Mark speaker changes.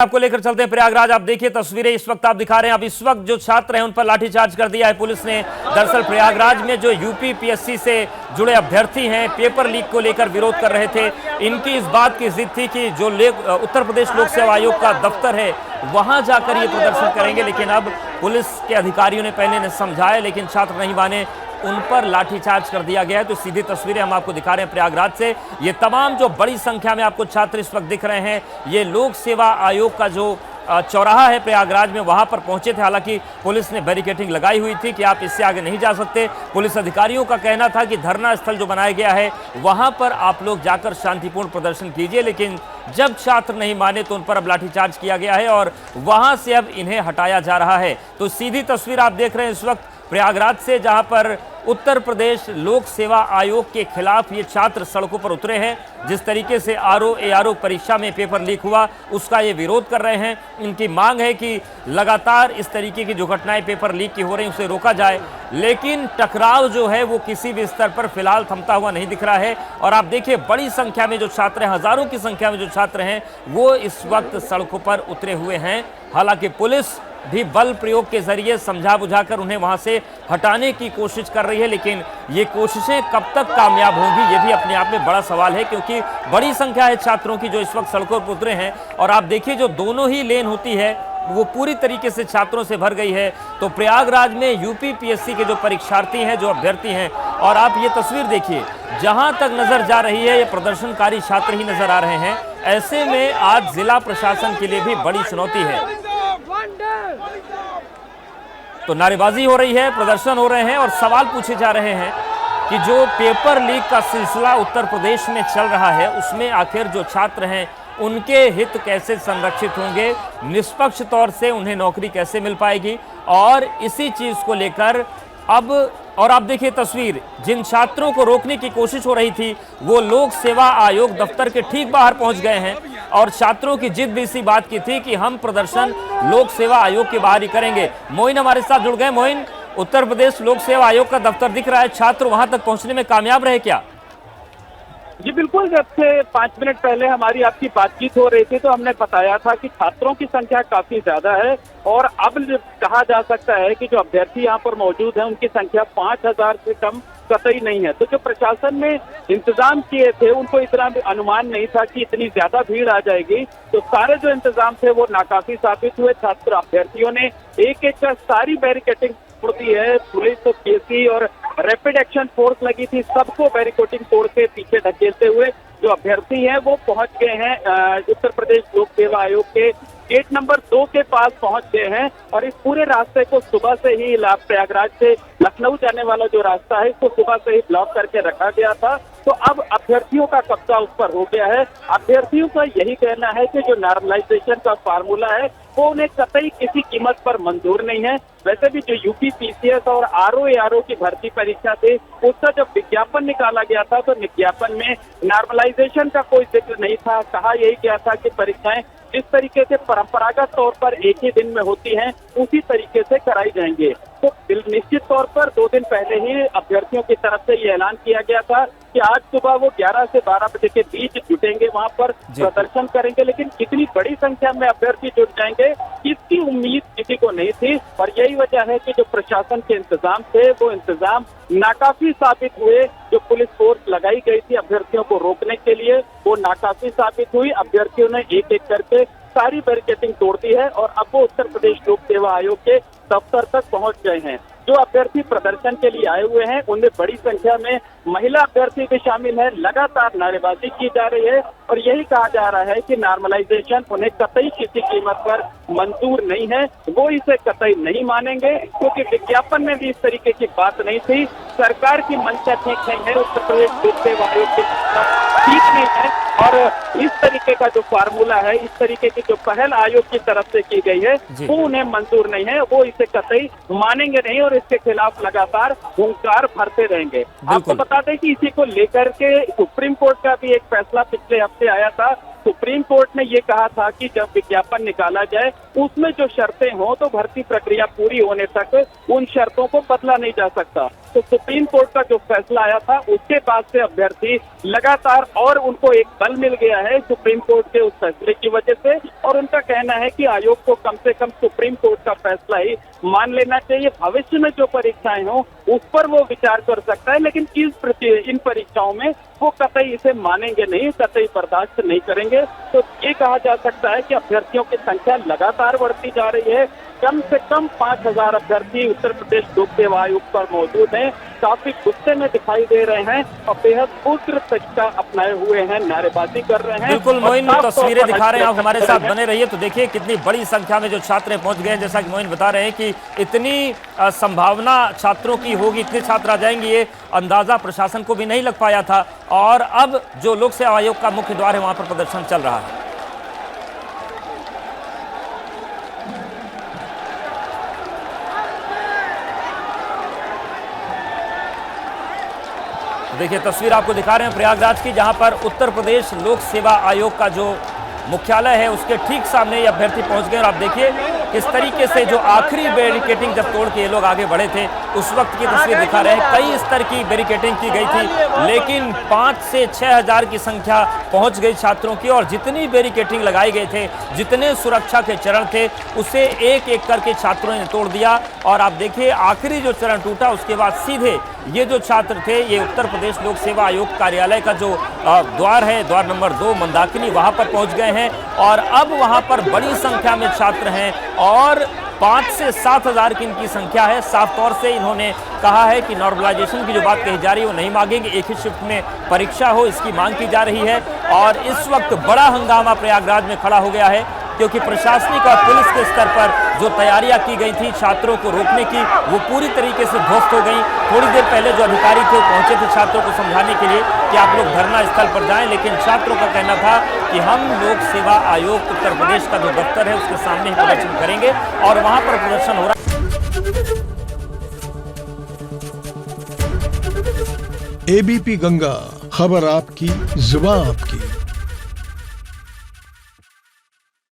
Speaker 1: आपको लेकर चलते हैं प्रयागराज। आप देखिए तस्वीरें इस वक्त आप दिखा रहे हैं। अब इस वक्त जो छात्र हैं उन पर लाठीचार्ज कर दिया है पुलिस ने। दरअसल प्रयागराज में जो यूपी पीएससी से जुड़े अभ्यर्थी हैं, पेपर लीक को लेकर विरोध कर रहे थे। इनकी इस बात की जिद थी कि जो उत्तर प्रदेश लोक सेवा आयोग का दफ्तर है वहां जाकर ये प्रदर्शन करेंगे, लेकिन अब पुलिस के अधिकारियों ने पहले ने समझाया लेकिन छात्र नहीं माने, उन पर लाठीचार्ज कर दिया गया है। तो सीधी तस्वीरें हम आपको दिखा रहे हैं प्रयागराज से। ये तमाम जो बड़ी संख्या में आपको छात्र इस वक्त दिख रहे हैं, ये लोक सेवा आयोग का जो चौराहा है प्रयागराज में, वहां पर पहुंचे थे। हालांकि पुलिस ने बैरिकेडिंग लगाई हुई थी कि आप इससे आगे नहीं जा सकते। पुलिस अधिकारियों का कहना था कि धरना स्थल जो बनाया गया है वहां पर आप लोग जाकर शांतिपूर्ण प्रदर्शन कीजिए, लेकिन जब छात्र नहीं माने तो उन पर अब लाठीचार्ज किया गया है और वहां से अब इन्हें हटाया जा रहा है। तो सीधी तस्वीर आप देख रहे हैं इस वक्त प्रयागराज से, जहां पर उत्तर प्रदेश लोक सेवा आयोग के खिलाफ ये छात्र सड़कों पर उतरे हैं। जिस तरीके से आरओ परीक्षा में पेपर लीक हुआ उसका ये विरोध कर रहे हैं। इनकी मांग है कि लगातार इस तरीके की जो घटनाएं पेपर लीक की हो रही हैं उसे रोका जाए, लेकिन टकराव जो है वो किसी भी स्तर पर फिलहाल थमता हुआ नहीं दिख रहा है। और आप देखिए बड़ी संख्या में जो छात्र हैं, हजारों की संख्या में जो छात्र हैं वो इस वक्त सड़कों पर उतरे हुए हैं। हालांकि पुलिस भी बल प्रयोग के जरिए समझा बुझाकर उन्हें वहां से हटाने की कोशिश कर रही है, लेकिन ये कोशिशें कब तक कामयाब होंगी ये भी अपने आप में बड़ा सवाल है, क्योंकि बड़ी संख्या है छात्रों की जो इस वक्त सड़कों पर उतरे हैं। और आप देखिए जो दोनों ही लेन होती है वो पूरी तरीके से छात्रों से भर गई है। तो प्रयागराज में यूपी पीएससी के जो परीक्षार्थी हैं, जो अभ्यर्थी हैं, और आप ये तस्वीर देखिए, जहां तक नजर जा रही है ये प्रदर्शनकारी छात्र ही नजर आ रहे हैं। ऐसे में आज जिला प्रशासन के लिए भी बड़ी चुनौती है। तो नारेबाजी हो रही है, प्रदर्शन हो रहे हैं और सवाल पूछे जा रहे हैं कि जो पेपर लीक का सिलसिला उत्तर प्रदेश में चल रहा है उसमें आखिर जो छात्र हैं उनके हित कैसे संरक्षित होंगे, निष्पक्ष तौर से उन्हें नौकरी कैसे मिल पाएगी। और इसी चीज को लेकर अब, और आप देखिए तस्वीर, जिन छात्रों को रोकने की कोशिश हो रही थी वो लोक सेवा आयोग दफ्तर के ठीक बाहर पहुंच गए हैं। और छात्रों की जिद भी इसी बात की थी कि हम प्रदर्शन लोक सेवा आयोग के बाहर ही करेंगे। मोइन हमारे साथ जुड़ गए। मोइन, उत्तर प्रदेश लोक सेवा आयोग का दफ्तर दिख रहा है, छात्र वहां तक पहुंचने में कामयाब रहे क्या?
Speaker 2: जी बिल्कुल, जब से 5 मिनट पहले हमारी आपकी बातचीत हो रही थी तो हमने बताया था कि छात्रों की संख्या काफी ज्यादा है और अब कहा जा सकता है कि जो अभ्यर्थी यहाँ पर मौजूद हैं उनकी संख्या 5000 से कम कतई नहीं है। तो जो प्रशासन ने इंतजाम किए थे उनको इतना भी अनुमान नहीं था कि इतनी ज्यादा भीड़ आ जाएगी, तो सारे जो इंतजाम थे वो नाकाफी साबित हुए। छात्र अभ्यर्थियों ने एक एक का सारी बैरिकेडिंग तोड़ दी है। पुलिस तो पीएससी और रैपिड एक्शन फोर्स लगी थी, सबको बैरिकेडिंग तोड़ के पीछे धकेलते हुए जो अभ्यर्थी हैं वो पहुंच गए हैं उत्तर प्रदेश लोक सेवा आयोग के गेट नंबर 2 के पास पहुंच गए हैं। और इस पूरे रास्ते को सुबह से ही प्रयागराज से लखनऊ जाने वाला जो रास्ता है इसको सुबह से ही ब्लॉक करके रखा गया था। तो अब अभ्यर्थियों का कब्जा उस पर हो गया है। अभ्यर्थियों का यही कहना है कि जो नॉर्मलाइजेशन का फार्मूला है वो उन्हें कतई किसी कीमत पर मंजूर नहीं है। वैसे भी जो यूपी पीसीएस और आरओ की भर्ती परीक्षा थी उसका जब विज्ञापन निकाला गया था तो विज्ञापन में नॉर्मलाइजेशन का कोई जिक्र नहीं था। कहा यही गया था कि परीक्षाएं जिस तरीके से परंपरागत तौर पर एक ही दिन में होती हैं उसी तरीके से कराई जाएंगे। तो निश्चित तौर पर 2 दिन पहले ही अभ्यर्थियों की तरफ से ये ऐलान किया गया था कि आज सुबह वो 11 से 12 बजे के बीच जुटेंगे, वहां पर प्रदर्शन करेंगे। लेकिन कितनी बड़ी संख्या में अभ्यर्थी जुट जाएंगे इसकी उम्मीद किसी को नहीं थी। और यही वजह है कि जो प्रशासन के इंतजाम थे वो इंतजाम नाकाफी साबित हुए। जो पुलिस फोर्स लगाई गई थी अभ्यर्थियों को रोकने के लिए वो नाकाफी साबित हुई। अभ्यर्थियों ने एक एक करके सारी बैरिकेडिंग तोड़ दी है और अब वो उत्तर प्रदेश लोक सेवा आयोग के दफ्तर तक पहुंच गए हैं। जो अभ्यर्थी प्रदर्शन के लिए आए हुए हैं उनमें बड़ी संख्या में महिला अभ्यर्थी भी शामिल है। लगातार नारेबाजी की जा रही है और यही कहा जा रहा है कि नॉर्मलाइजेशन उन्हें कतई किसी कीमत पर मंजूर नहीं है, वो इसे कतई नहीं मानेंगे, क्योंकि विज्ञापन में भी इस तरीके की बात नहीं थी। सरकार की मंशा ठीक नहीं है, उत्तर प्रदेश लोक सेवा आयोग की ठीक नहीं है और इस तरीके का जो फार्मूला है, इस तरीके की जो पहल आयोग की तरफ से की गई है वो उन्हें मंजूर नहीं है, वो इसे कतई मानेंगे नहीं और इसके खिलाफ लगातार हुंकार भरते रहेंगे। आपको बता दें कि इसी को लेकर के सुप्रीम कोर्ट का भी एक फैसला पिछले हफ्ते आया था। सुप्रीम कोर्ट ने ये कहा था कि जब विज्ञापन निकाला जाए उसमें जो शर्तें हों तो भर्ती प्रक्रिया पूरी होने तक उन शर्तों को बदला नहीं जा सकता। तो सुप्रीम कोर्ट का जो फैसला आया था उसके बाद से अभ्यर्थी लगातार और उनको एक बल मिल गया है सुप्रीम कोर्ट के उस फैसले की वजह से, और उनका कहना है कि आयोग को कम से कम सुप्रीम कोर्ट का फैसला ही मान लेना चाहिए। भविष्य में जो परीक्षाएं हों उस पर वो विचार कर सकता है, लेकिन इन परीक्षाओं में वो कतई इसे मानेंगे नहीं, कतई बर्दाश्त नहीं करेंगे। तो ये कहा जा सकता है कि अभ्यर्थियों की संख्या लगातार बढ़ती जा रही है। कम से कम 5000 अभ्यर्थी उत्तर प्रदेश लोक सेवा आयोग पर मौजूद हैं, काफी गुस्से में दिखाई दे रहे हैं और बेहद उग्र तरीका अपनाए हुए हैं, नारेबाजी कर रहे हैं।
Speaker 1: बिल्कुल मोइन, तस्वीरें दिखा रहे हैं, आप हमारे साथ बने रहिए। तो देखिए कितनी बड़ी संख्या में जो छात्र पहुंच गए हैं, जैसा कि मोइन बता रहे हैं कि इतनी संभावना छात्रों की होगी, इतने छात्र आ जाएंगे, ये अंदाजा प्रशासन को भी नहीं लग पाया था। और अब जो लोक सेवा आयोग का मुख्य द्वार है वहां पर प्रदर्शन चल रहा है। देखिए तस्वीर आपको दिखा रहे हैं प्रयागराज की, जहां पर उत्तर प्रदेश लोक सेवा आयोग का जो मुख्यालय है उसके ठीक सामने ये अभ्यर्थी पहुंच गए। और आप देखिए किस तरीके से जो आखिरी बैरिकेडिंग जब तोड़ के ये लोग आगे बढ़े थे उस वक्त की तस्वीर दिखा रहे हैं। कई स्तर की बैरिकेडिंग की गई थी, लेकिन 5 से 6000 की संख्या पहुंच गई छात्रों की, और जितनी बैरिकेडिंग लगाए गए थे, जितने सुरक्षा के चरण थे, उसे एक एक करके छात्रों ने तोड़ दिया। और आप देखिए आखिरी जो चरण टूटा उसके बाद सीधे ये जो छात्र थे ये उत्तर प्रदेश लोक सेवा आयोग कार्यालय का जो द्वार है, द्वार नंबर 2 मंदाकिनी, वहां पर पहुंच गए हैं। और अब वहां पर बड़ी संख्या में छात्र हैं और 5 से 7000 की इनकी संख्या है। साफ तौर से इन्होंने कहा है कि नॉर्मलाइजेशन की जो बात कही जा रही है वो नहीं मांगेंगे, एक ही शिफ्ट में परीक्षा हो, इसकी मांग की जा रही है। और इस वक्त बड़ा हंगामा प्रयागराज में खड़ा हो गया है, क्योंकि प्रशासनिक और पुलिस के स्तर पर जो तैयारियां की गई थी छात्रों को रोकने की, वो पूरी तरीके से ध्वस्त हो गई। थोड़ी देर पहले जो अधिकारी थे वो पहुंचे थे छात्रों को समझाने के लिए कि आप लोग धरना स्थल पर जाएं, लेकिन छात्रों का कहना था कि हम लोक सेवा आयोग उत्तर प्रदेश का जो दफ्तर है उसके सामने ही प्रदर्शन करेंगे, और वहां पर प्रदर्शन हो रहा है।
Speaker 3: एबीपी गंगा, खबर आपकी, जुबान आपकी।